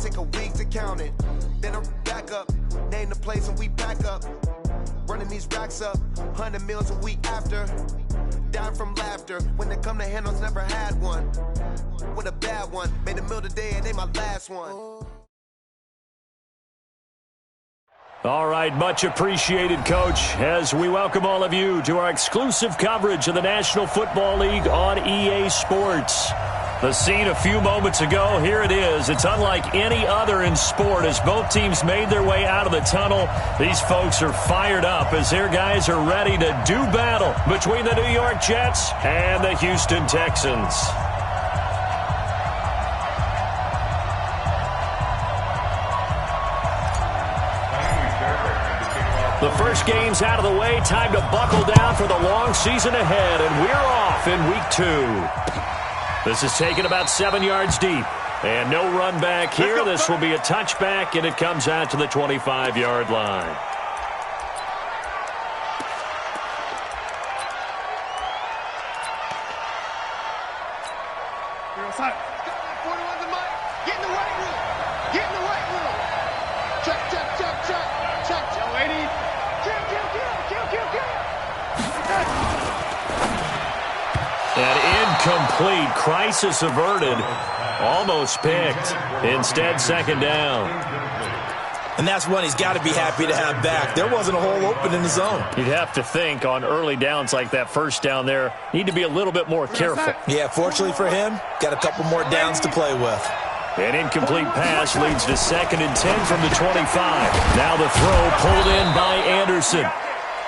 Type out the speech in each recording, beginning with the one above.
take a week to count it. Then I'm back up, name the place and we pack up. Running these racks up, 100 meals a week after. Dying from laughter, when it come to handles, never had one. With a bad one, made a meal today and they my last one. All right, much appreciated, Coach, as we welcome all of you to our exclusive coverage of the National Football League on EA Sports. The scene a few moments ago, here it is. It's unlike any other in sport as both teams made their way out of the tunnel. These folks are fired up as their guys are ready to do battle between the New York Jets and the Houston Texans. The first game's out of the way. Time to buckle down for the long season ahead, and we're off in week 2. This is taken about 7 yards deep. And no run back here. This will be a touchback, and it comes out to the 25-yard line. Complete. Crisis averted. Almost picked. Instead, second down. And that's one he's got to be happy to have back. There wasn't a hole open in the zone. You'd have to think on early downs like that first down there, need to be a little bit more careful. Yeah, fortunately for him, got a couple more downs to play with. An incomplete pass leads to 2nd and 10 from the 25. Now the throw pulled in by Anderson.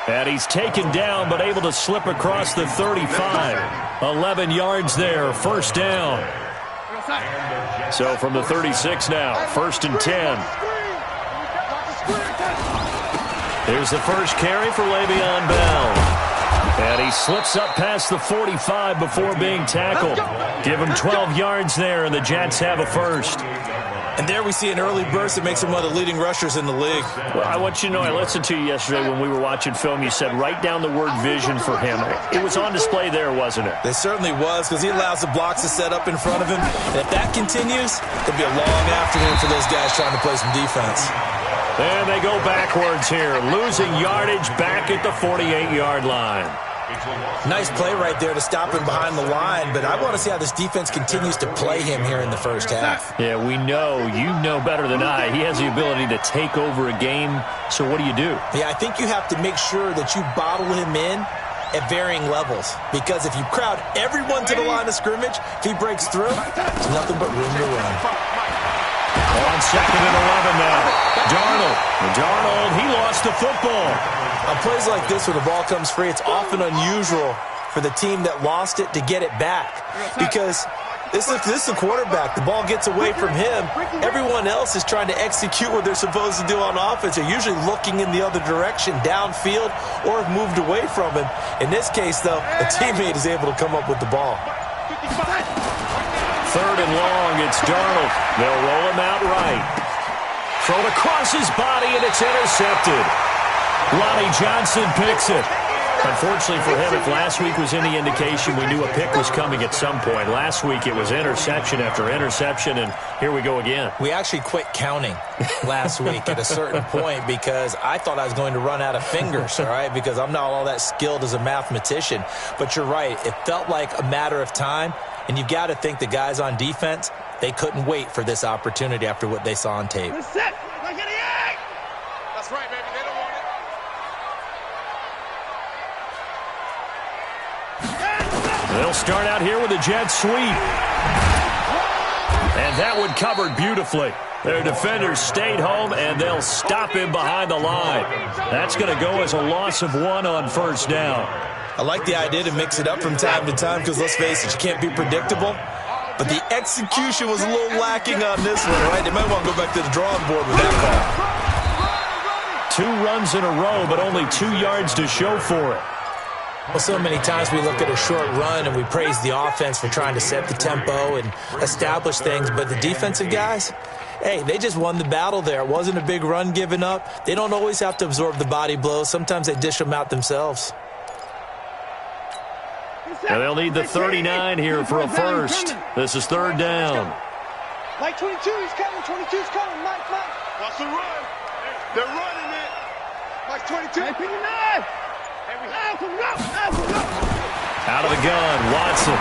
And he's taken down but able to slip across the 35. 11 yards there, first down. So from the 36 now, 1st and 10. Here's the first carry for Le'Veon Bell. And he slips up past the 45 before being tackled. Give him 12 yards there, and the Jets have a first. And there we see an early burst that makes him one of the leading rushers in the league. Well, I want you to know, I listened to you yesterday when we were watching film. You said write down the word vision for him. It was on display there, wasn't it? It certainly was, because he allows the blocks to set up in front of him. And if that continues, it'll be a long afternoon for those guys trying to play some defense. And they go backwards here, losing yardage back at the 48-yard line. Nice play right there to stop him behind the line, but I want to see how this defense continues to play him here in the first half. Yeah, we know, you know better than I, he has the ability to take over a game, so what do you do? Yeah, I think you have to make sure that you bottle him in at varying levels, because if you crowd everyone to the line of scrimmage, if he breaks through, there's nothing but room to run. On 2nd and 11 now. Darnold, he lost the football. On plays like this where the ball comes free, it's often unusual for the team that lost it to get it back. Because this is the quarterback. The ball gets away from him. Everyone else is trying to execute what they're supposed to do on offense. They're usually looking in the other direction, downfield, or have moved away from him. In this case, though, a teammate is able to come up with the ball. 3rd and long, it's Darnold. They'll roll him out right. Thrown across his body, and it's intercepted. Lonnie Johnson picks it. Unfortunately for him, if last week was any indication, we knew a pick was coming at some point. Last week it was interception after interception, and here we go again. We actually quit counting last week at a certain point because I thought I was going to run out of fingers, all right, because I'm not all that skilled as a mathematician. But you're right. It felt like a matter of time, and you've got to think the guys on defense, they couldn't wait for this opportunity after what they saw on tape. That's right, baby. They don't want it. They'll start out here with a jet sweep. And that one covered beautifully. Their defenders stayed home, and they'll stop him behind the line. That's going to go as a loss of 1 on first down. I like the idea to mix it up from time to time because, let's face it, you can't be predictable. But the execution was a little lacking on this one, right? They might want to go back to the drawing board with that call. 2 runs in a row, but only 2 yards to show for it. Well, so many times we look at a short run and we praise the offense for trying to set the tempo and establish things, but the defensive guys, hey, they just won the battle there. It wasn't a big run given up. They don't always have to absorb the body blows. Sometimes they dish them out themselves. And they'll need the 39 here for a first. This is 3rd down. Mike 22, he's coming. 22's coming. Mike. Watch the run. They're running it. Mike 22. Hey, 59. Out of the gun, Watson.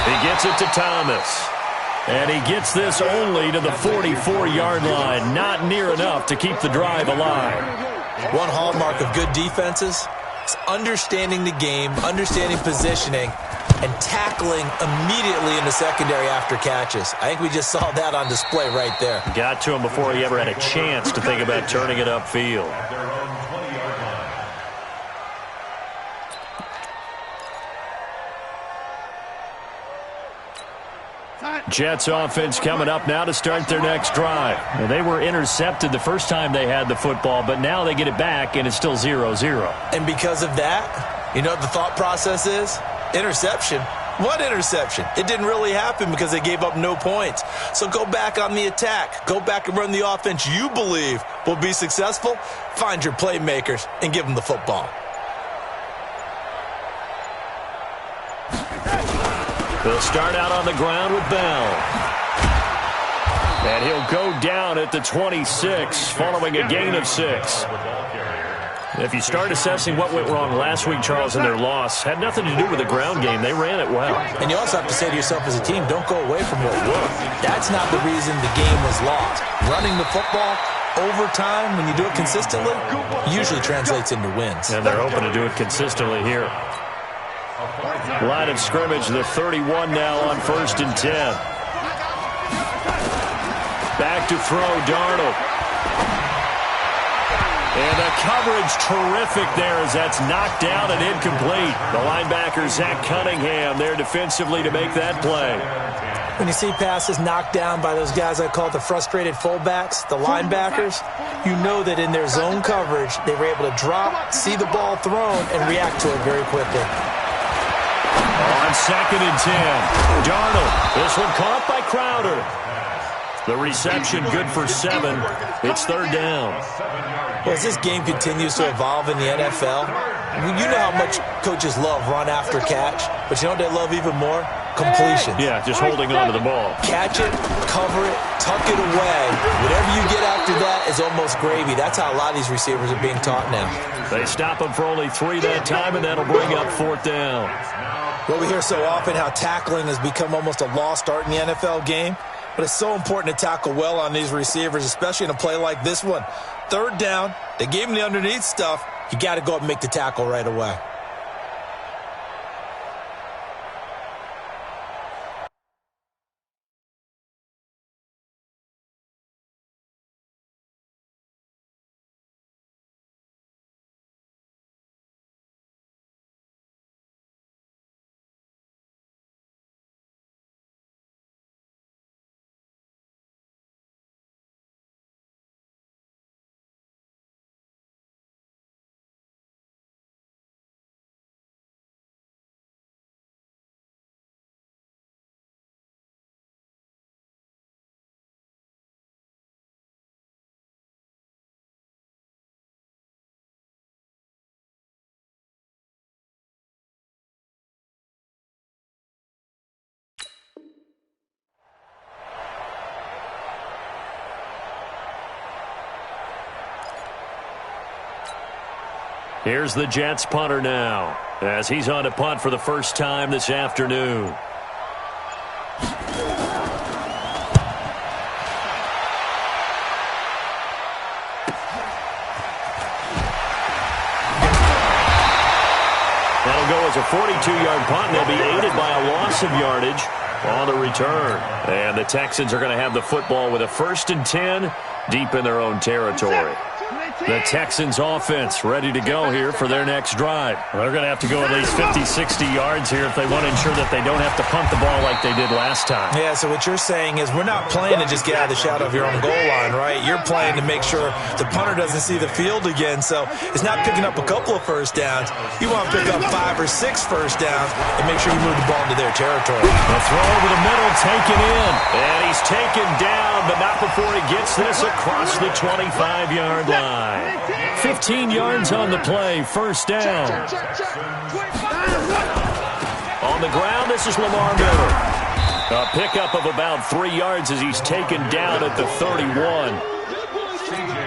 He gets it to Thomas. And he gets this only to the 44-yard line. Not near enough to keep the drive alive. One hallmark of good defenses is understanding the game, understanding positioning, and tackling immediately in the secondary after catches. I think we just saw that on display right there. Got to him before he ever had a chance to think about turning it upfield. Jets offense coming up now to start their next drive. Well, they were intercepted the first time they had the football, but now they get it back, and it's still 0-0. And because of that, you know what the thought process is? Interception. What interception? It didn't really happen because they gave up no points. So go back on the attack. Go back and run the offense you believe will be successful. Find your playmakers and give them the football. They'll start out on the ground with Bell. And he'll go down at the 26 following a gain of 6. If you start assessing what went wrong last week, Charles, in their loss, had nothing to do with the ground game. They ran it well. And you also have to say to yourself as a team, don't go away from what worked. That's not the reason the game was lost. Running the football over time, when you do it consistently, usually translates into wins. And they're hoping to do it consistently here. Line of scrimmage, the 31 now on 1st and 10. Back to throw, Darnold. And the coverage terrific there as that's knocked down and incomplete. The linebacker, Zach Cunningham, there defensively to make that play. When you see passes knocked down by those guys I call the frustrated fullbacks, the linebackers, you know that in their zone coverage, they were able to drop, see the ball thrown, and react to it very quickly. On 2nd and 10, Darnold. This one caught by Crowder. The reception good for 7. It's 3rd down. Well, as this game continues to evolve in the NFL, you know how much coaches love run after catch, but you know what they love even more? Completions. Yeah, just holding on to the ball. Catch it, cover it, tuck it away. Whatever you get after that is almost gravy. That's how a lot of these receivers are being taught now. They stop him for only 3 that time, and that'll bring up 4th down. Well, we hear so often how tackling has become almost a lost art in the NFL game, but it's so important to tackle well on these receivers, especially in a play like this one. 3rd down, they gave him the underneath stuff. You got to go up and make the tackle right away. Here's the Jets punter now, as he's on to punt for the first time this afternoon. That'll go as a 42-yard punt. They'll be aided by a loss of yardage on the return. And the Texans are going to have the football with a 1st and 10 deep in their own territory. The Texans offense ready to go here for their next drive. They're going to have to go at least 50, 60 yards here if they want to ensure that they don't have to punt the ball like they did last time. Yeah, so what you're saying is we're not playing to just get out of the shadow of your own goal line, right? You're playing to make sure the punter doesn't see the field again. So it's not picking up a couple of first downs. You want to pick up 5 or 6 first downs and make sure you move the ball into their territory. A throw over the middle, taken in. And he's taken down, but not before he gets this across the 25-yard line. 15 yards on the play, 1st down. On the ground, this is Lamar Miller. A pickup of about 3 yards as he's taken down at the 31.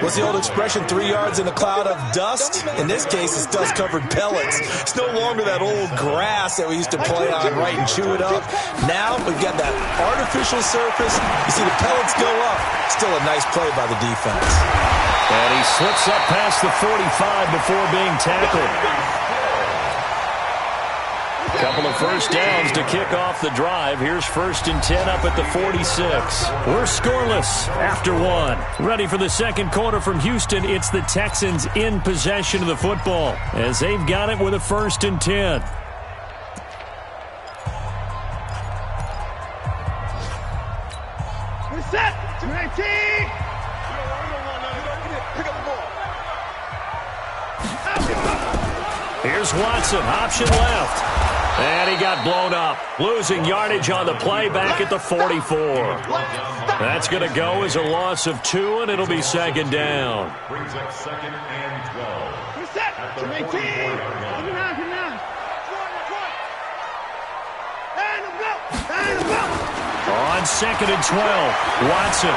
What's the old expression, 3 yards in a cloud of dust? In this case, it's dust-covered pellets. It's no longer that old grass that we used to play on, right, and chew it up. Now we've got that artificial surface. You see the pellets go up. Still a nice play by the defense. And he slips up past the 45 before being tackled. Couple of first downs to kick off the drive. Here's 1st and 10 up at the 46. We're scoreless after 1. Ready for the second quarter from Houston. It's the Texans in possession of the football as they've got it with a 1st and 10. We're set. 19. Pick up the ball. Here's Watson. Option left. And he got blown up. Losing yardage on the play back at the 44. That's going to go as a loss of 2, and it'll be 2nd down. Brings up 2nd and 12. We're set. 19. On 2nd and 12, Watson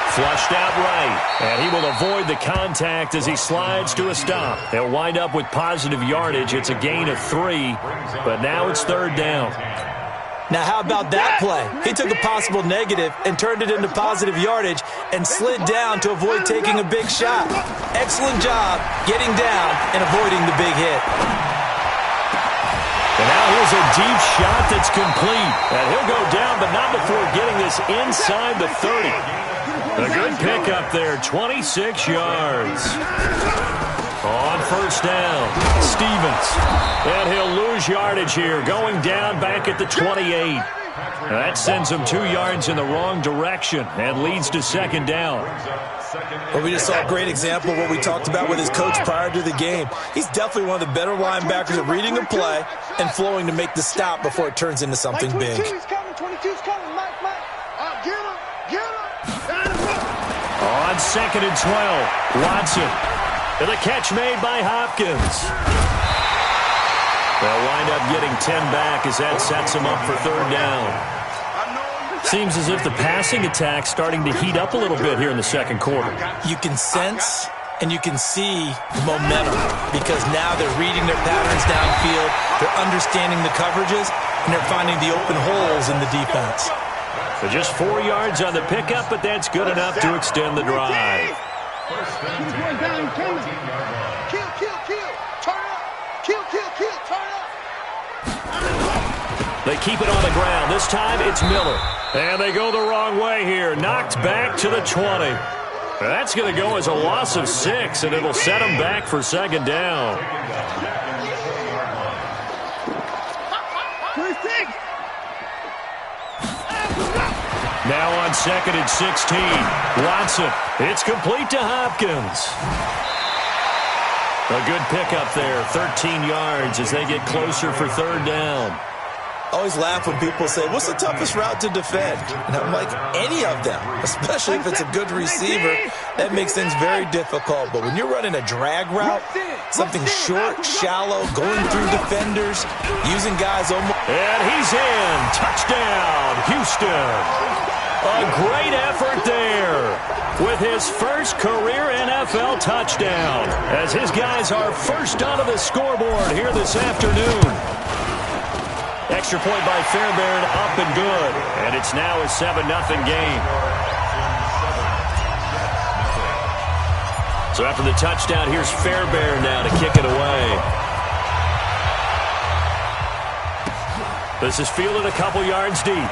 flushed out right, and he will avoid the contact as he slides to a stop. They'll wind up with positive yardage. It's a gain of 3, but now it's 3rd down. Now, how about that play? He took a possible negative and turned it into positive yardage and slid down to avoid taking a big shot. Excellent job getting down and avoiding the big hit. And now here's a deep shot that's complete. And he'll go down, but not before getting this inside the 30. A good pickup there, 26 yards. On 1st down, Stevens. And he'll lose yardage here, going down back at the 28. That sends him 2 yards in the wrong direction and leads to 2nd down. Well, we just saw a great example of what we talked about with his coach prior to the game. He's definitely one of the better linebackers at reading a play and flowing to make the stop before it turns into something big. 22's coming. 22's coming. Mike. Get him. On 2nd and 12, Watson. And the catch made by Hopkins. They'll wind up getting 10 back as that sets them up for 3rd down. Seems as if the passing attack's starting to heat up a little bit here in the second quarter. You can sense and you can see the momentum because now they're reading their patterns downfield, they're understanding the coverages, and they're finding the open holes in the defense. So just 4 yards on the pickup, but that's good enough to extend the drive. Kill. Turn up. Kill. Turn up. They keep it on the ground. This time it's Miller. And they go the wrong way here. Knocked back to the 20. That's going to go as a loss of 6, and it'll set them back for 2nd down. 26. Now on 2nd and 16, Watson. It's complete to Hopkins. A good pickup there, 13 yards as they get closer for 3rd down. I always laugh when people say, what's the toughest route to defend? And I'm like, any of them, especially if it's a good receiver. That makes things very difficult. But when you're running a drag route, something short, shallow, going through defenders, using guys almost... And he's in. Touchdown, Houston. A great effort there with his first career NFL touchdown as his guys are first onto the scoreboard here this afternoon. Extra point by Fairbairn, up and good. And it's now a 7-0 game. So after the touchdown, here's Fairbairn now to kick it away. This is fielded a couple yards deep.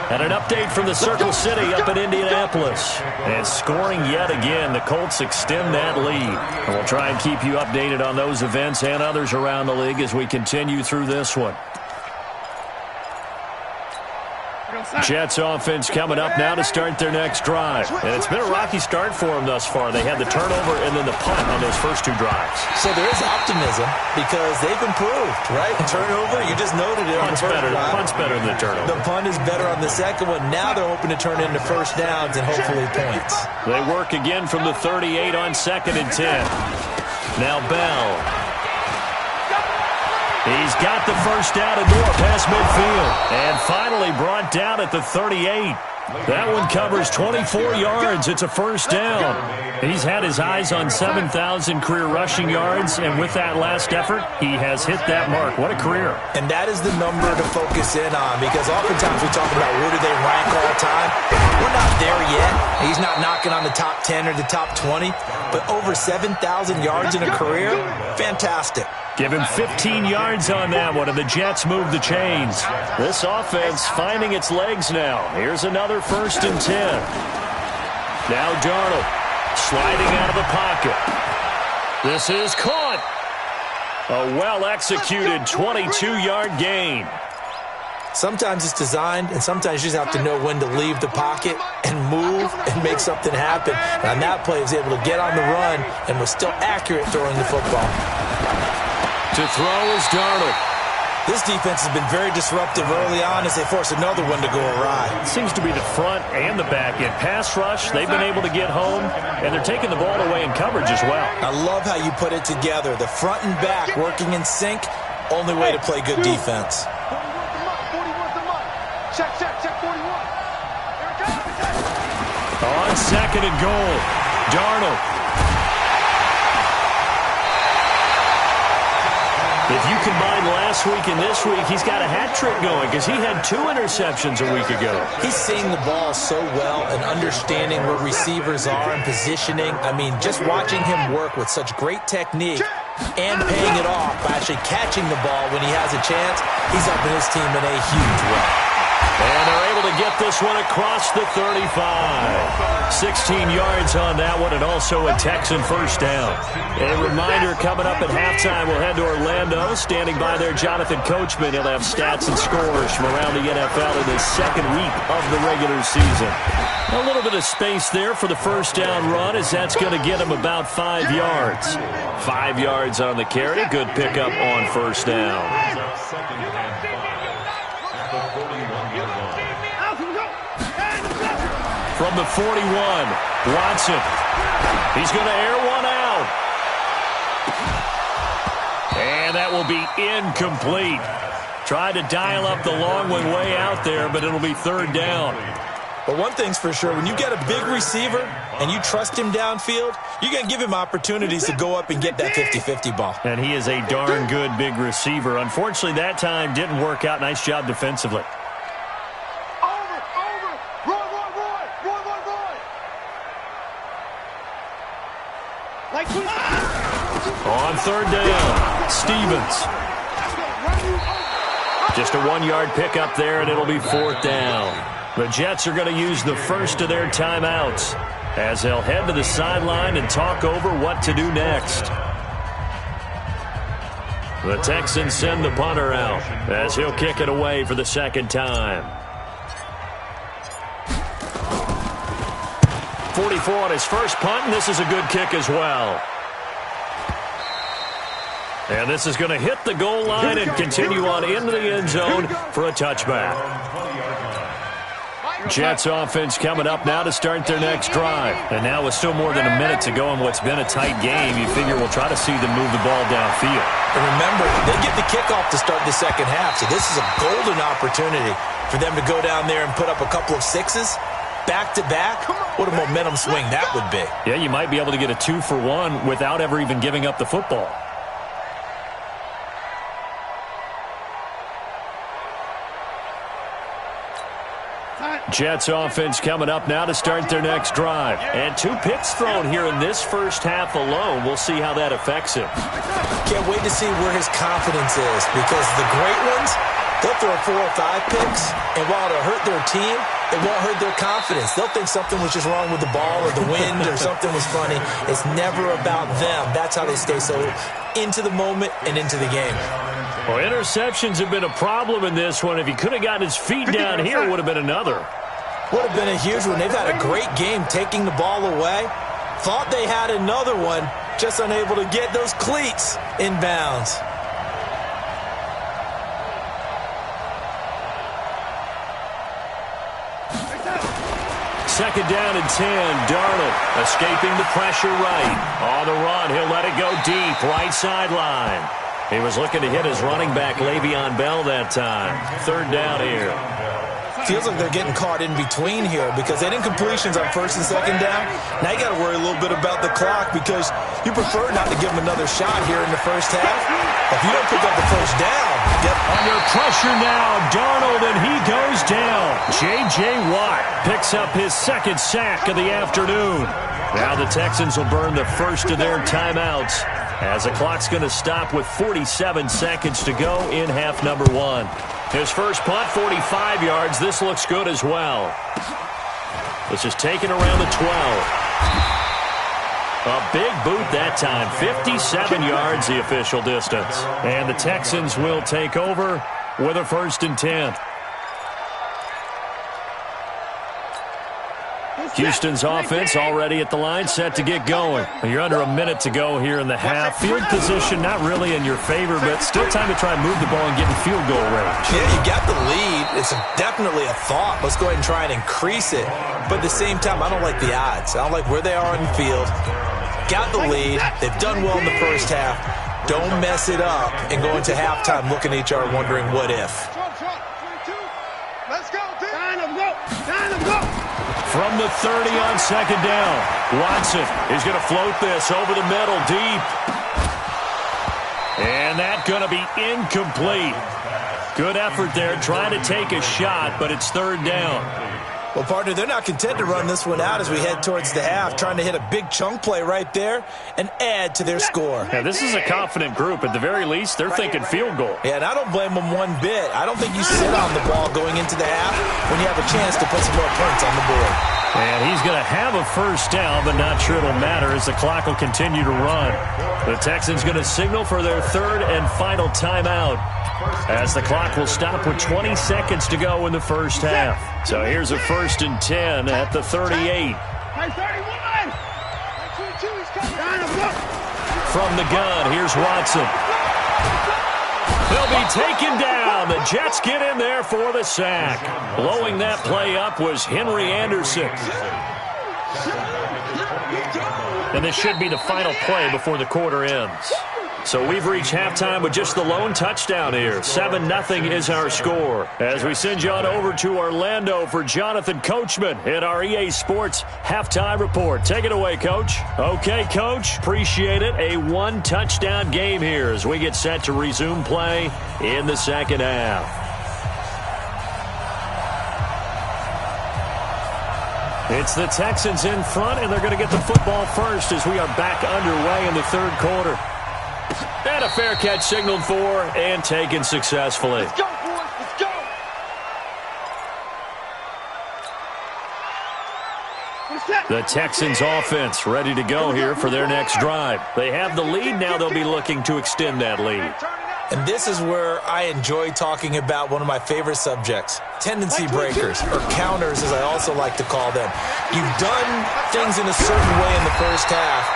And an update from the Circle City up in Indianapolis. And scoring yet again, the Colts extend that lead. And we'll try and keep you updated on those events and others around the league as we continue through this one. Jets offense coming up now to start their next drive. And it's been a rocky start for them thus far. They had the turnover and then the punt on those first 2 drives. So there is optimism because they've improved, right? Turnover, you just noted it on the first drive. Punt's better than the turnover. The punt is better on the second one. Now they're hoping to turn into first downs and hopefully points. They work again from the 38 on 2nd and 10. Now Bell. He's got the first down and more past midfield. And finally brought down at the 38. That one covers 24 yards. It's a first down. He's had his eyes on 7,000 career rushing yards, and with that last effort, he has hit that mark. What a career. And that is the number to focus in on, because oftentimes we talk about where do they rank all time. We're not there yet. He's not knocking on the top 10 or the top 20, but over 7,000 yards in a career, fantastic. Give him 15 yards on that one, and the Jets move the chains. This offense finding its legs now. Here's another 1st and 10. Now Darnold sliding out of the pocket. This is caught. A well-executed 22-yard gain. Sometimes it's designed, and sometimes you just have to know when to leave the pocket and move and make something happen. And on that play, he was able to get on the run and was still accurate throwing the football. To throw is Darnold. This defense has been very disruptive early on as they force another one to go awry. It seems to be the front and the back end. Pass rush, they've been able to get home, and they're taking the ball away in coverage as well. I love how you put it together. The front and back working in sync, only way to play good defense. 41's the month. Check, 41. Here it comes. On 2nd and goal, Darnold. If you combine last week and this week, he's got a hat trick going because he had 2 interceptions a week ago. He's seeing the ball so well and understanding where receivers are and positioning. I mean, just watching him work with such great technique and paying it off by actually catching the ball when he has a chance, he's helping his team in a huge way. And they're able to get this one across the 35. 16 yards on that one, and also a Texan first down. A reminder, coming up at halftime, we'll head to Orlando. Standing by there, Jonathan Coachman. He'll have stats and scores from around the NFL in the 2nd week of the regular season. A little bit of space there for the first down run, as that's going to get him about 5 yards. 5 yards on the carry. Good pickup on first down. From the 41, Watson. He's going to air one out. And that will be incomplete. Tried to dial up the long one way out there, but it'll be 3rd down. But one thing's for sure, when you get a big receiver and you trust him downfield, you're going to give him opportunities to go up and get that 50-50 ball. And he is a darn good big receiver. Unfortunately, that time didn't work out. Nice job defensively. On 3rd down, Stevens. Just a 1-yard pickup there, and it'll be 4th down. The Jets are going to use the first of their timeouts as they'll head to the sideline and talk over what to do next. The Texans send the punter out as he'll kick it away for the 2nd time. 44 on his first punt, and this is a good kick as well. And this is going to hit the goal line and continue on into the end zone for a touchback. Jets offense coming up now to start their next drive. And now with still more than a minute to go in what's been a tight game, you figure we'll try to see them move the ball downfield. And remember, they get the kickoff to start the 2nd half, so this is a golden opportunity for them to go down there and put up a couple of 6s. Back-to-back, what a momentum swing that would be. Yeah, you might be able to get a 2-for-1 without ever even giving up the football. Jets offense coming up now to start their next drive. And 2 picks thrown here in this first half alone. We'll see how that affects him. Can't wait to see where his confidence is, because the great ones, they'll throw 4 or 5 picks, and while it'll hurt their team, it won't hurt their confidence. They'll think something was just wrong with the ball or the wind or something was funny. It's never about them. That's how they stay so into the moment and into the game. Well, interceptions have been a problem in this one. If he could have gotten his feet down here, it would have been another. Would have been a huge one. They've had a great game taking the ball away. Thought they had another one, just unable to get those cleats inbounds. second down and 10. Darnold escaping the pressure right. On the run, he'll let it go deep, right sideline. He was looking to hit his running back, Le'Veon Bell, that time. Third down here. Feels like they're getting caught in between here because they didn't completions on first and second down. Now you got to worry a little bit about the clock because you prefer not to give them another shot here in the first half. If you don't pick up the first down, under pressure now, Darnold, and he goes down. J.J. Watt picks up his second sack of the afternoon. Now the Texans will burn the first of their timeouts as the clock's going to stop with 47 seconds to go in half number one. His first punt, 45 yards. This looks good as well. This is taken around the 12. A big boot that time. 57 yards, the official distance. And the Texans will take over with a 1st and 10. Houston's offense already at the line, set to get going. You're under a minute to go here in the half. Field position not really in your favor, but still time to try and move the ball and get in field goal range. Yeah, you got the lead. It's definitely a thought. Let's go ahead and try and increase it. But at the same time, I don't like the odds. I don't like where they are on the field. Got the lead. They've done well in the first half. Don't mess it up and go into halftime looking at each other wondering what if. Let's go, dude. Go. From the 30 on second down, Watson is going to float this over the middle deep. And that's going to be incomplete. Good effort there trying to take a shot, but it's third down. Well, partner, they're not content to run this one out as we head towards the half, trying to hit a big chunk play right there and add to their score. Yeah, this is a confident group. At the very least, they're thinking field goal. Yeah, and I don't blame them one bit. I don't think you sit on the ball going into the half when you have a chance to put some more points on the board. And he's going to have a first down, but not sure it'll matter as the clock will continue to run. The Texans going to signal for their third and final timeout as the clock will stop with 20 seconds to go in the first half. So here's a 1st and 10 at the 38. From the gun, here's Watson. He'll be taken down. The Jets get in there for the sack. Blowing that play up was Henry Anderson. And this should be the final play before the quarter ends. So we've reached halftime with just the lone touchdown here. 7-0 is our score. As we send you on over to Orlando for Jonathan Coachman in our EA Sports Halftime Report. Take it away, Coach. Okay, Coach. Appreciate it. A one-touchdown game here as we get set to resume play in the second half. It's the Texans in front, and they're going to get the football first as we are back underway in the third quarter. And a fair catch signaled for and taken successfully. Let's go, boys. Let's go. The Texans offense ready to go here for their next drive. They have the lead. Now they'll be looking to extend that lead. And this is where I enjoy talking about one of my favorite subjects, tendency breakers, or counters as I also like to call them. You've done things in a certain way in the first half,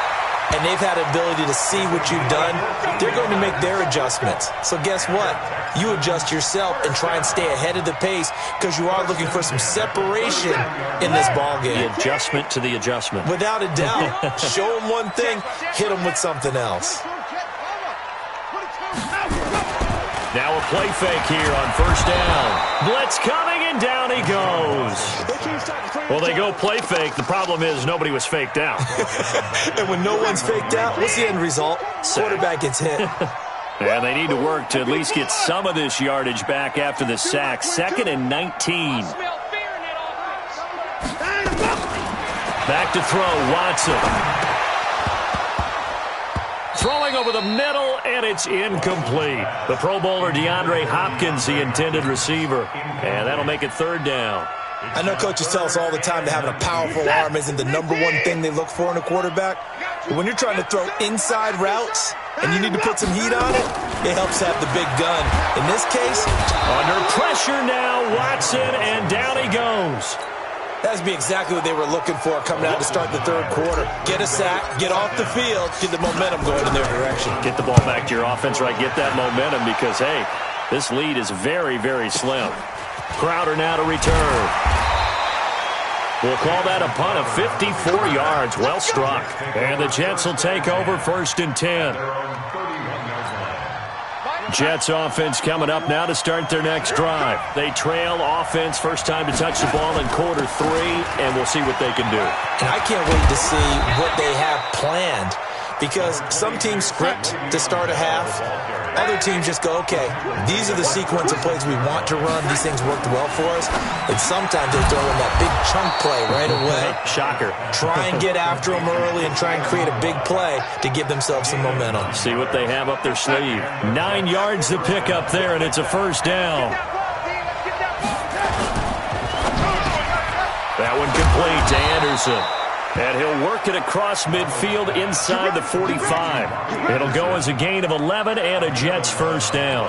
and they've had the ability to see what you've done. They're going to make their adjustments. So guess what? You adjust yourself and try and stay ahead of the pace because you are looking for some separation in this ballgame. The adjustment to the adjustment. Without a doubt. Show them one thing, hit them with something else. Now a play fake here on first down. Blitz coming, and down he goes. Well, they go play fake. The problem is nobody was faked out. And when no one's faked out, what's the end result? Quarterback gets hit. And they need to work to at least get some of this yardage back after the sack. 2nd and 19. Back to throw, Watson. Throwing over the middle, and it's incomplete. The Pro Bowler DeAndre Hopkins, the intended receiver. And that'll make it third down. I know coaches tell us all the time that having a powerful arm isn't the number one thing they look for in a quarterback. But when you're trying to throw inside routes and you need to put some heat on it, it helps have the big gun. In this case, under pressure now, Watson, and down he goes. That's be exactly what they were looking for coming out to start the third quarter. Get a sack, get off the field, get the momentum going in their direction. Get the ball back to your offense, right? Get that momentum because, hey, this lead is very, very slim. Crowder now to return. We'll call that a punt of 54 yards. Well struck. And the Jets will take over 1st and 10. Jets offense coming up now to start their next drive. They trail offense, first time to touch the ball in quarter 3, and we'll see what they can do. And I can't wait to see what they have planned, because some teams script to start a half. Other teams just go, okay, these are the sequence of plays we want to run. These things worked well for us. And sometimes they throw in that big chunk play right away. Shocker. Try and get after them early and try and create a big play to give themselves some momentum. See what they have up their sleeve. 9 yards to pick up there, and it's a first down. That one complete to Anderson. And he'll work it across midfield inside the 45. It'll go as a gain of 11 and a Jets first down.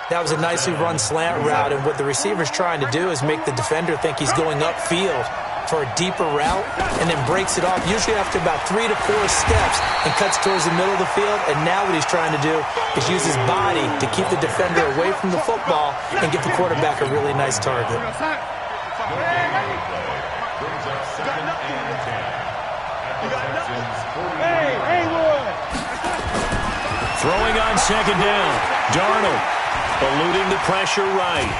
That was a nicely run slant route, and what the receiver's trying to do is make the defender think he's going upfield for a deeper route, and then breaks it off, usually after about 3 to 4 steps, and cuts towards the middle of the field. And now what he's trying to do is use his body to keep the defender away from the football and give the quarterback a really nice target. Throwing on second down. Darnold eluding the pressure right.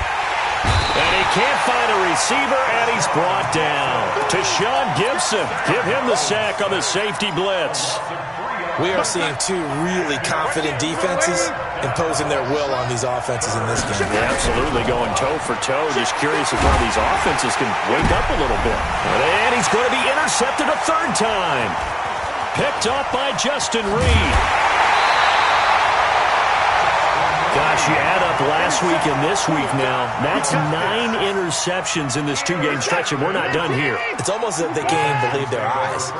And he can't find a receiver, and he's brought down. To Sean Gibson. Give him the sack on the safety blitz. We are seeing two really confident defenses imposing their will on these offenses in this game. Yeah, absolutely, going toe for toe. Just curious if one of these offenses can wake up a little bit. And he's going to be intercepted a 3rd time. Picked off by Justin Reed. Gosh, you add up last week and this week now. That's 9 interceptions in this 2-game stretch, and we're not done here. It's almost as if they can't even believe their eyes.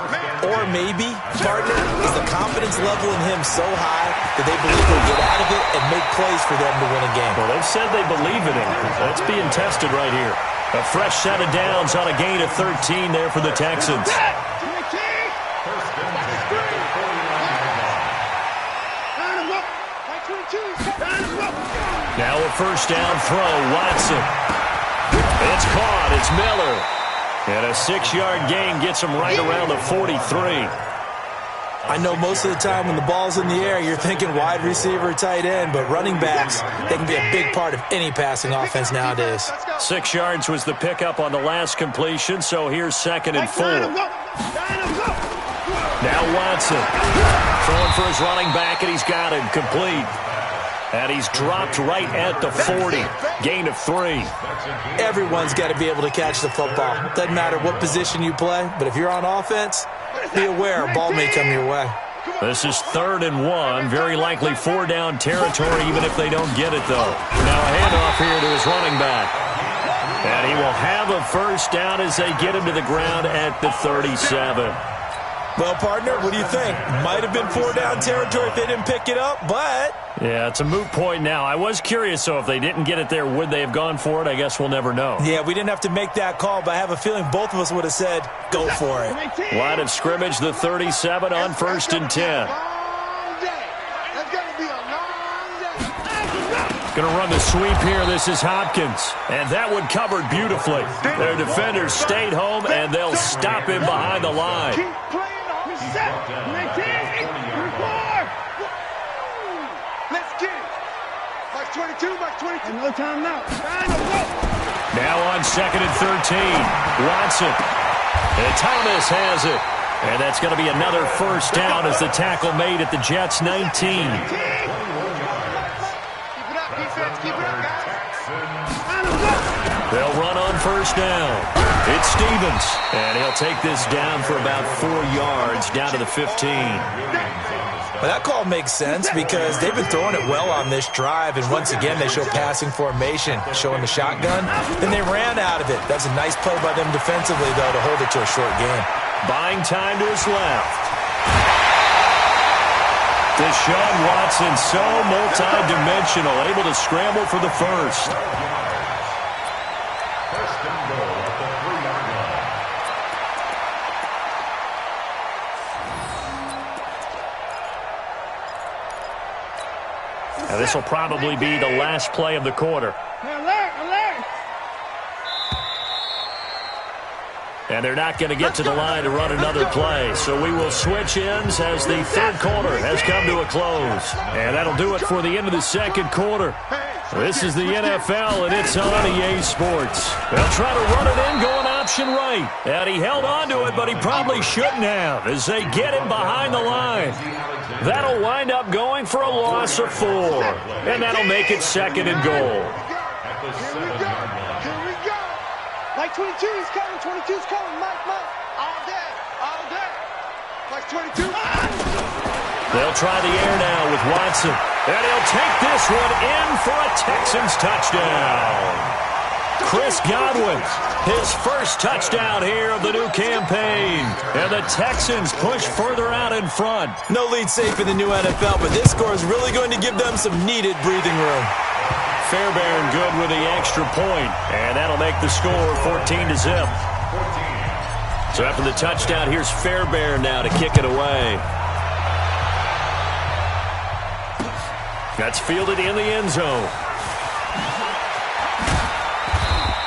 Or maybe, partner, is the confidence level in him so high that they believe he'll get out of it and make plays for them to win a game. Well, they've said they believe in him. That's being tested right here. A fresh set of downs on a gain of 13 there for the Texans. Now a first down throw, Watson. It's caught, it's Miller. And a 6-yard gain gets him right around the 43. I know most of the time when the ball's in the air, you're thinking wide receiver, tight end, but running backs, they can be a big part of any passing offense nowadays. 6 yards was the pickup on the last completion, so here's 2nd and 4. Now Watson throwing for his running back, and he's got him complete. And he's dropped right at the 40. Gain of 3. Everyone's got to be able to catch the football. Doesn't matter what position you play, but if you're on offense, be aware a ball may come your way. This is 3rd and 1. Very likely 4-down territory, even if they don't get it, though. Now a handoff here to his running back. And he will have a first down as they get him to the ground at the 37. Well, partner, what do you think? Might have been 4-down territory if they didn't pick it up, but... Yeah, it's a moot point now. I was curious, so if they didn't get it there, would they have gone for it? I guess we'll never know. Yeah, we didn't have to make that call, but I have a feeling both of us would have said, go for it. Line of scrimmage, the 37 on 1st and 10. Going to run the sweep here. This is Hopkins. And that one covered beautifully. Their defenders stayed home, and they'll stop him behind the line. No time now. Now on 2nd and 13. Watson. And Thomas has it. And that's going to be another first down as the tackle made at the Jets' 19. They'll run on first down. It's Stevens. And he'll take this down for about 4 yards down to the 15. Well, that call makes sense because they've been throwing it well on this drive, and once again they show passing formation, showing the shotgun. Then they ran out of it. That's a nice play by them defensively, though, to hold it to a short game. Buying time to his left. Deshaun Watson, so multi-dimensional, able to scramble for the first. Now, this will probably be the last play of the quarter. And they're not going to get to the line to run another play. So we will switch ends as the third quarter has come to a close. And that'll do it for the end of the second quarter. This is the NFL, and it's on EA Sports. They'll try to run it in, going option right. And he held on to it, but he probably shouldn't have as they get him behind the line. That'll wind up going for a loss of 4. And that'll make it second and goal. Like 22, he's coming. 22's coming. Mike. All day. Like 22. They'll try the air now with Watson. And he'll take this one in for a Texans touchdown. Chris Godwin, his first touchdown here of the new campaign. And the Texans push further out in front. No lead safe in the new NFL, but this score is really going to give them some needed breathing room. Fairbairn good with the extra point, and that'll make the score 14-0. So after the touchdown, here's Fairbairn now to kick it away. That's fielded in the end zone.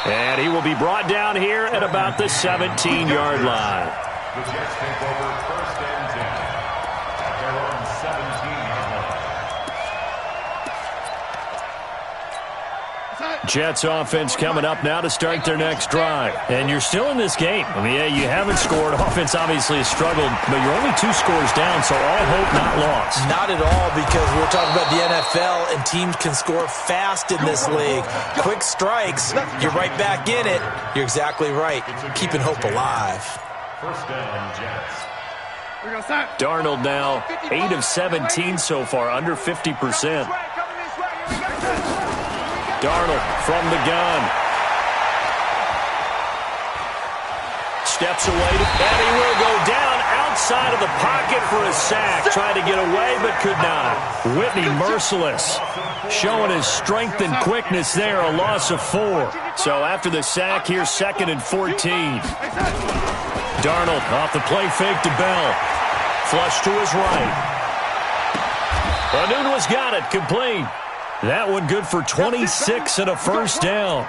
And he will be brought down here at about the 17-yard line. The Jets take over first and 10 at their own 17-yard line. Jets offense coming up now to start their next drive. And you're still in this game. I mean, yeah, you haven't scored. Offense obviously has struggled, but you're only 2 scores down, so all hope not lost. Not at all, because we're talking about the NFL, and teams can score fast in this league. Quick strikes, you're right back in it. You're exactly right. Keeping hope alive. First down, Jets. Darnold now 8 of 17 so far, under 50%. Darnold from the gun. Steps away, and he will go down outside of the pocket for a sack. Tried to get away, but could not. Whitney merciless, showing his strength and quickness there, a loss of 4. So after the sack, here's 2nd and 14. Darnold off the play fake to Bell. Flush to his right. Anunwa's got it, complete. That one good for 26 and a first down.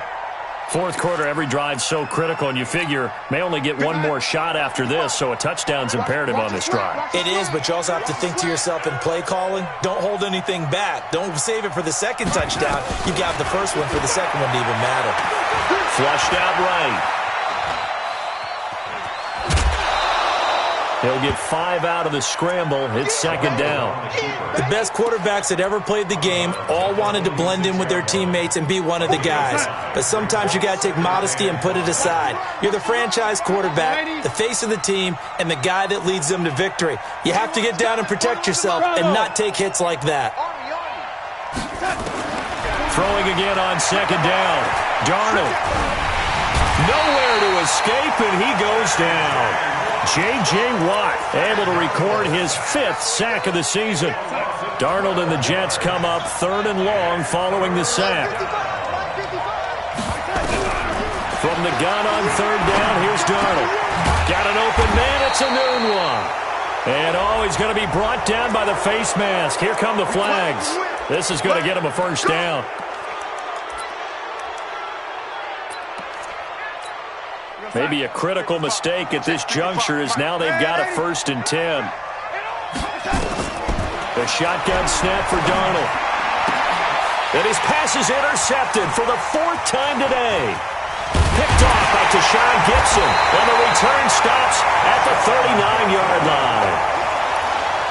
Fourth quarter, every drive so critical, and you figure may only get one more shot after this, so a touchdown's imperative on this drive. It is, but you also have to think to yourself in play calling, don't hold anything back. Don't save it for the second touchdown. You got the first one for the second one to even matter. Flushed out right. He'll get 5 out of the scramble. It's second down. The best quarterbacks that ever played the game all wanted to blend in with their teammates and be one of the guys. But sometimes you got to take modesty and put it aside. You're the franchise quarterback, the face of the team, and the guy that leads them to victory. You have to get down and protect yourself and not take hits like that. Throwing again on second down. Darnold. Nowhere to escape, and he goes down. J.J. Watt able to record his 5th sack of the season. Darnold and the Jets come up 3rd and long following the sack. From the gun on 3rd down, here's Darnold. Got an open man, it's Anunwa. And he's going to be brought down by the face mask. Here come the flags. This is going to get him a first down. Maybe a critical mistake at this juncture as now they've got a 1st and 10. The shotgun snap for Darnold. And his pass is intercepted for the 4th time today. Picked off by Tashawn Gibson. And the return stops at the 39-yard line.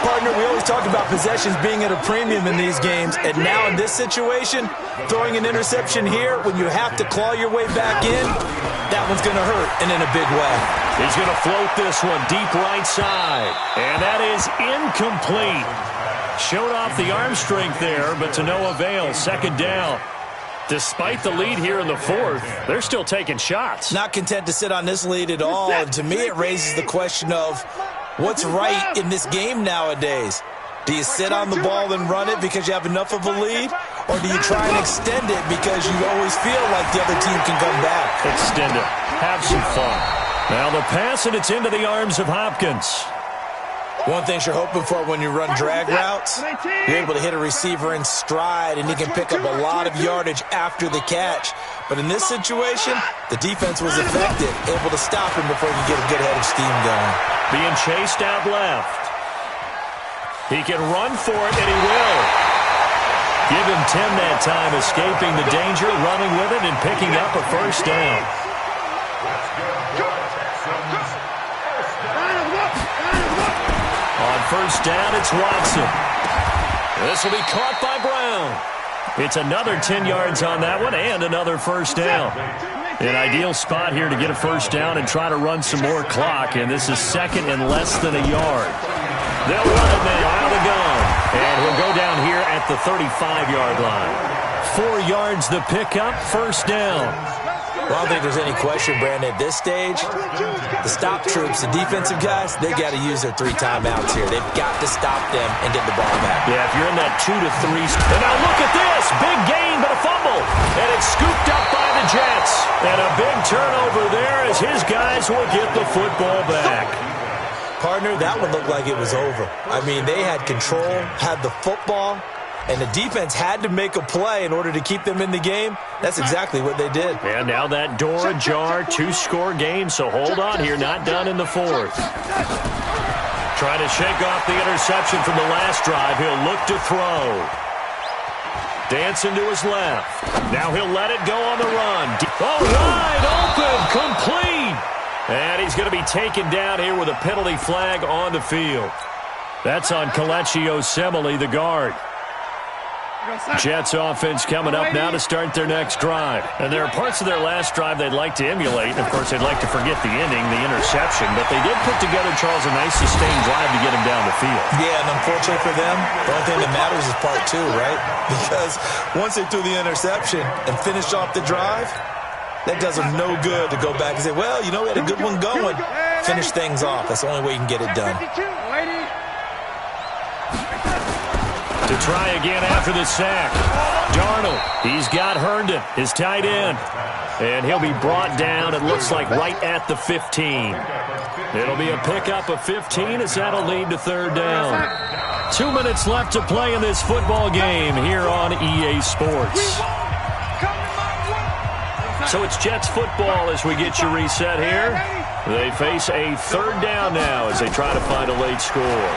Partner, we always talk about possessions being at a premium in these games, and now in this situation, throwing an interception here when you have to claw your way back in, that one's going to hurt, and in a big way. He's going to float this one deep right side, and that is incomplete. Showed off the arm strength there, but to no avail. Second down. Despite the lead here in the 4th, they're still taking shots. Not content to sit on this lead at all, and to me it raises the question of what's right in this game nowadays. Do you sit on the ball and run it because you have enough of a lead? Or do you try and extend it because you always feel like the other team can come back? Extend it. Have some fun. Now the pass, and it's into the arms of Hopkins. One thing you're hoping for when you run drag routes, you're able to hit a receiver in stride, and he can pick up a lot of yardage after the catch. But in this situation, the defense was effective, able to stop him before he could get a good head of steam going. Being chased out left. He can run for it, and he will. Give him 10 that time, escaping the danger, running with it, and picking up a first down. On first down, it's Watson. This will be caught by Brown. It's another 10 yards on that one and another first down. An ideal spot here to get a first down and try to run some more clock, and this is second and less than a yard. They'll run it now out of the gun, and he'll go down here at the 35-yard line. 4 yards the pickup, first down. Well, I don't think there's any question, Brandon, at this stage, the stop troops, the defensive guys, they got to use their 3 timeouts here. They've got to stop them and get the ball back. Yeah, if you're in that 2 to 3. And now look at this. Big gain, but a fumble. And it's scooped up by the Jets. And a big turnover there as his guys will get the football back. Partner, that one looked like it was over. I mean, they had control, had the football, and the defense had to make a play in order to keep them in the game. That's exactly what they did. And now that door ajar, 2-score game, so hold on here, not done in the 4th. Trying to shake off the interception from the last drive. He'll look to throw. Dancing to his left. Now he'll let it go on the run. Oh, wide open, complete. And he's going to be taken down here with a penalty flag on the field. That's on Kelechi Osemele, the guard. Jets offense coming up now to start their next drive. And there are parts of their last drive they'd like to emulate. Of course, they'd like to forget the ending, the interception. But they did put together, Charles, a nice sustained drive to get him down the field. Yeah, and unfortunately for them, the only thing that matters is part 2, right? Because once they threw the interception and finished off the drive, that does them no good to go back and say, well, you know, we had a good one going. Finish things off. That's the only way you can get it done. To try again after the sack. Darnold, he's got Herndon, his tight end. And he'll be brought down, it looks like, right at the 15. It'll be a pickup of 15 as that'll lead to third down. 2 minutes left to play in this football game here on EA Sports. So it's Jets football as we get you reset here. They face a third down now as they try to find a late score.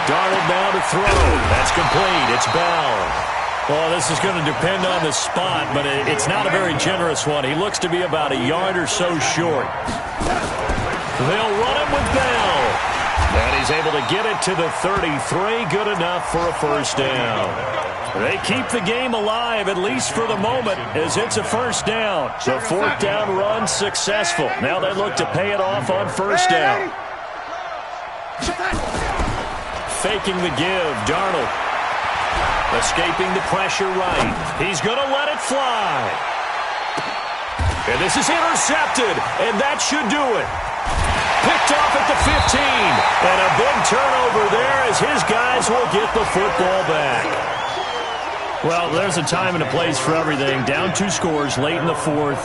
Darnold now to throw. That's complete. It's Bell. Well, this is going to depend on the spot, but it's not a very generous one. He looks to be about a yard or so short. They'll run him with Bell. And he's able to get it to the 33. Good enough for a first down. They keep the game alive, at least for the moment, as it's a first down. The 4th down run successful. Now they look to pay it off on first down. Faking the give, Darnold. Escaping the pressure right. He's going to let it fly. And this is intercepted, and that should do it. Picked off at the 15. And a big turnover there as his guys will get the football back. Well, there's a time and a place for everything. Down 2 scores late in the 4th.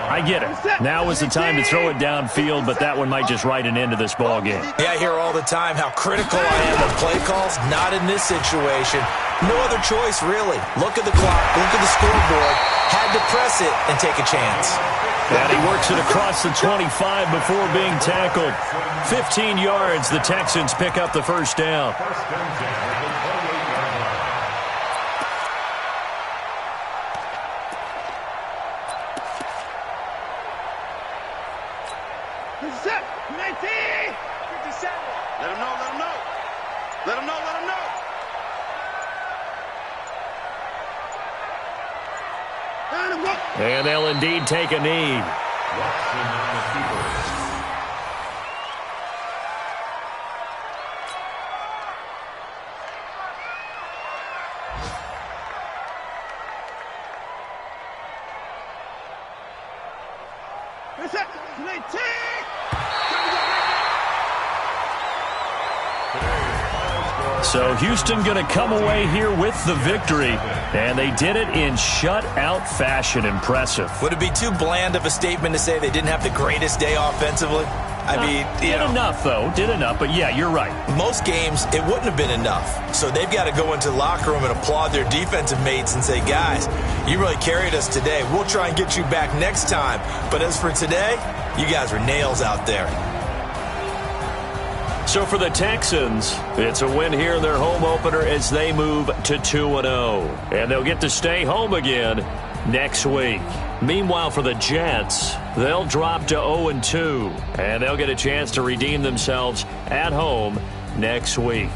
I get it. Now is the time to throw it downfield, but that one might just write an end to this ball game. Yeah, I hear all the time how critical I am of play calls. Not in this situation. No other choice, really. Look at the clock. Look at the scoreboard. Had to press it and take a chance. And he works it across the 25 before being tackled. 15 yards. The Texans pick up the first down. And they'll indeed take a knee. So Houston going to come away here with the victory, and they did it in shutout fashion. Impressive. Would it be too bland of a statement to say they didn't have the greatest day offensively? I mean, did enough, though. Did enough, but yeah, you're right. Most games, it wouldn't have been enough. So they've got to go into the locker room and applaud their defensive mates and say, guys, you really carried us today. We'll try and get you back next time. But as for today, you guys are nails out there. So for the Texans, it's a win here in their home opener as they move to 2-0. And they'll get to stay home again next week. Meanwhile, for the Jets, they'll drop to 0-2. And they'll get a chance to redeem themselves at home next week.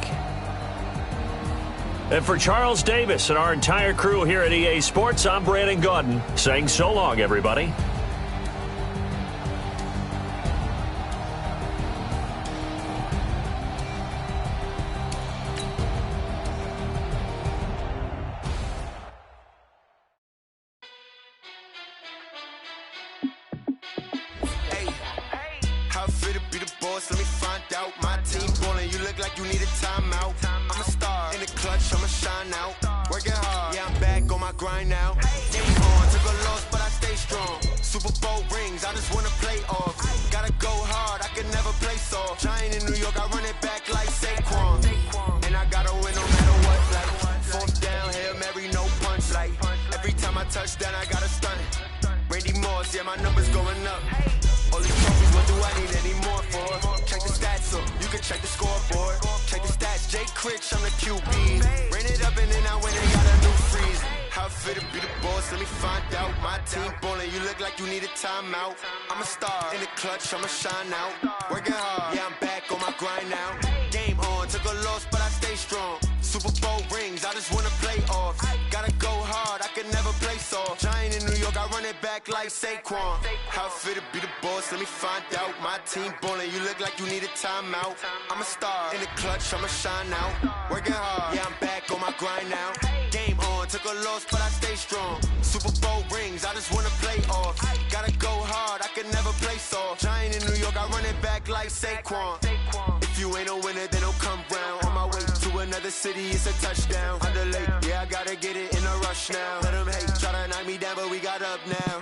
And for Charles Davis and our entire crew here at EA Sports, I'm Brandon Gaudin saying so long, everybody. Let me find out. My team ballin', you look like you need a timeout. I'm a star in the clutch, I'ma shine out. Working hard, yeah, I'm back on my grind now. Game on, took a loss, but I stay strong. Super Bowl rings, I just wanna play off. Gotta go hard, I can never play soft. Giant in New York, I run it back like Saquon. And I gotta win no matter what. Like fourth down, Hail Mary, no punch. Like every time I touch down, I gotta stun it. Randy Moss, yeah, my numbers going up. All these trophies, what do I need any more for? Check the stats up, you can check the scoreboard. Check the stats, Jay Critch, I'm the QB. Ran it up and then I went and got a new freeze. How fit to be the boss, let me find out. My team ballin', you look like you need a timeout. I'm a star in the clutch, I'ma shine out. Working hard, yeah, I'm back on my grind now. Game on, took a loss, but I stay strong. Super Bowl rings, I just wanna play off. Gotta go hard, I can never play soft. Giant in New York, I run it back like Saquon. How fit to be the boss, let me find out. My team ballin', you look like you need a timeout. I'm a star in the clutch, I'ma shine out. Working hard, yeah, I'm back on my grind now. Game on, took a loss, but I stay strong. Super Bowl rings, I just wanna play off. Gotta go hard, I can never play soft. Giant in New York, I run it back like Saquon. If you ain't a winner, then don't come round. On my way to another city, it's a touchdown. Underlay, yeah, I gotta get it in a rush now. Let them hate, try to knock me down, but we got up now.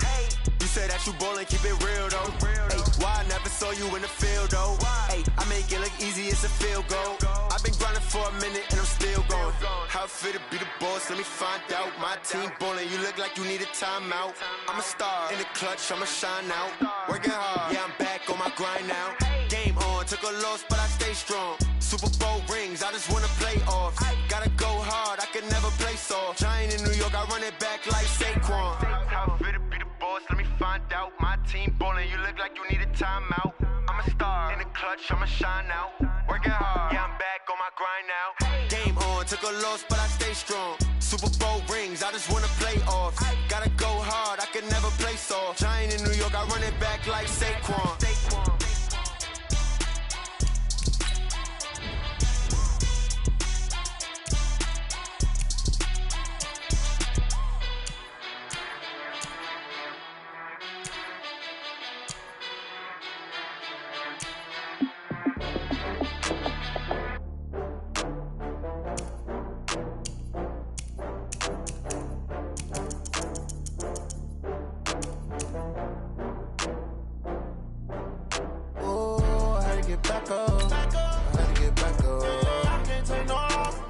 You say that you ballin', keep it real though. Hey, why I never saw you in the field though? Hey, I make it look easy, it's a field goal. I've been grinding for a minute and I'm still going. How fit to be the boss, let me find out. My team ballin', you look like you need a timeout. I'm a star in the clutch, I'ma shine out. Working hard, yeah, I'm back on my grind now. Game on, took a loss, but I stay strong. Super Bowl rings, I just wanna play off. Gotta go hard, I can never play soft. Giant in New York, I run it back like Saquon. How fit to be the boss, let me find out. My team ballin', you look like you need a timeout. I'm a star in the clutch, I'ma shine out. Working hard, yeah, I'm back on my grind now. Game on, took a loss, but I stay strong. Super Bowl rings, I just wanna play off. Gotta go hard, I can never play soft. Giant in New York, I run it back like Saquon. Back up. I had to get back up. I can't take no off.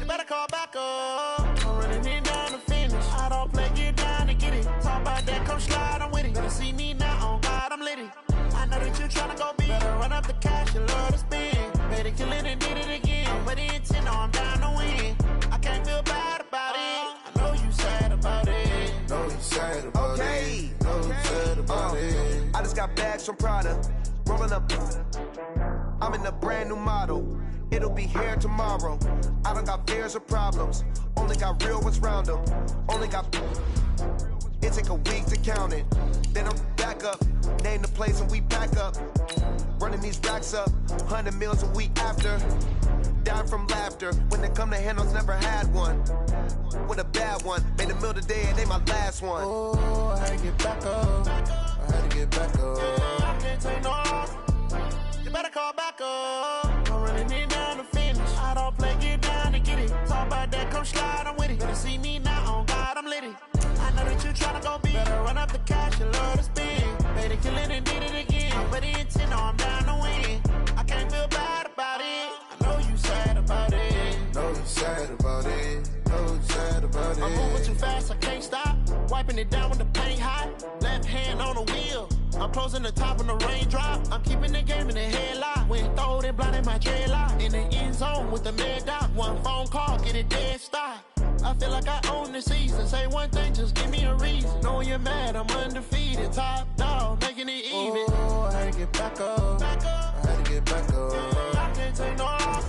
You better call back up. I'm running it down to finish. I don't play, get down to get it. Talk about that, come slide, I'm with it. Better see me now, on God, I'm litty. I know that you tryna go big. Better run up the cash, you love to spend. Better kill it and did it again. I'm with the intent, no, I'm down to win. I can't feel bad about it. I know you sad about it. Know you sad about it. Know you sad about it. I just got bags from Prada. Rolling up, I'm in a brand new model. It'll be here tomorrow. I don't got fears or problems. Only got real ones round them. Only got. It take a week to count it. Then I'm back up. Name the place and we pack up. Running these racks up. 100 meals a week after. Down from laughter. When they come to handles, never had one. With a bad one. Made a meal today and they my last one. Oh, I had to get back up. I had to get back up. I can't take no off. You better call back up. I'm running it down to finish. I don't play, get down to get it. Talk about that, come slide, I'm with it. Better see me now, on God, I'm litty. I know that you tryna go big. Better run up the cash, you love to spend. Better kill it and did it again. but the intent, no, I'm down to win. I can't feel bad about it. I know you sad about it. Know you sad about it. Know you sad about it. I'm moving too fast, I can't stop. Wiping it down with the paint hot. Left hand on the wheel. I'm closing the top when the raindrop. I'm keeping the game in the headlock. When throwed and blinded my dreadlock. In the end zone with the mad dot. One phone call, get it dead stop. I feel like I own the season. Say one thing, just give me a reason. Knowing you're mad, I'm undefeated. Top dog, making it even. Oh, I had to get back up. Back up. I had to get back up. I can't take no loss.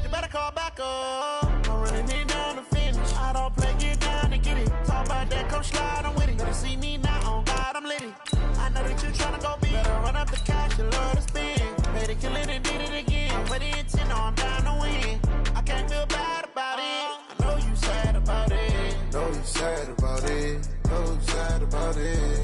You better call back up. I'm running it down to finish. I don't play, get down to get it. Talk about that, come slide, I'm with it. Better see me now, on God, I'm litty. I know that you tryna go big. Better run up the cash, you love to spend. Better kill it and did it again. But the intent, no, I'm down to win. I can't feel bad about it. I know you sad about it. Know you sad about it. Know you sad about it.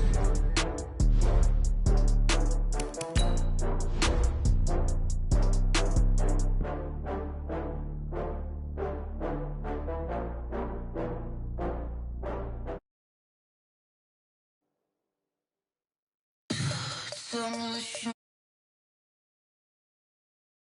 Demolition.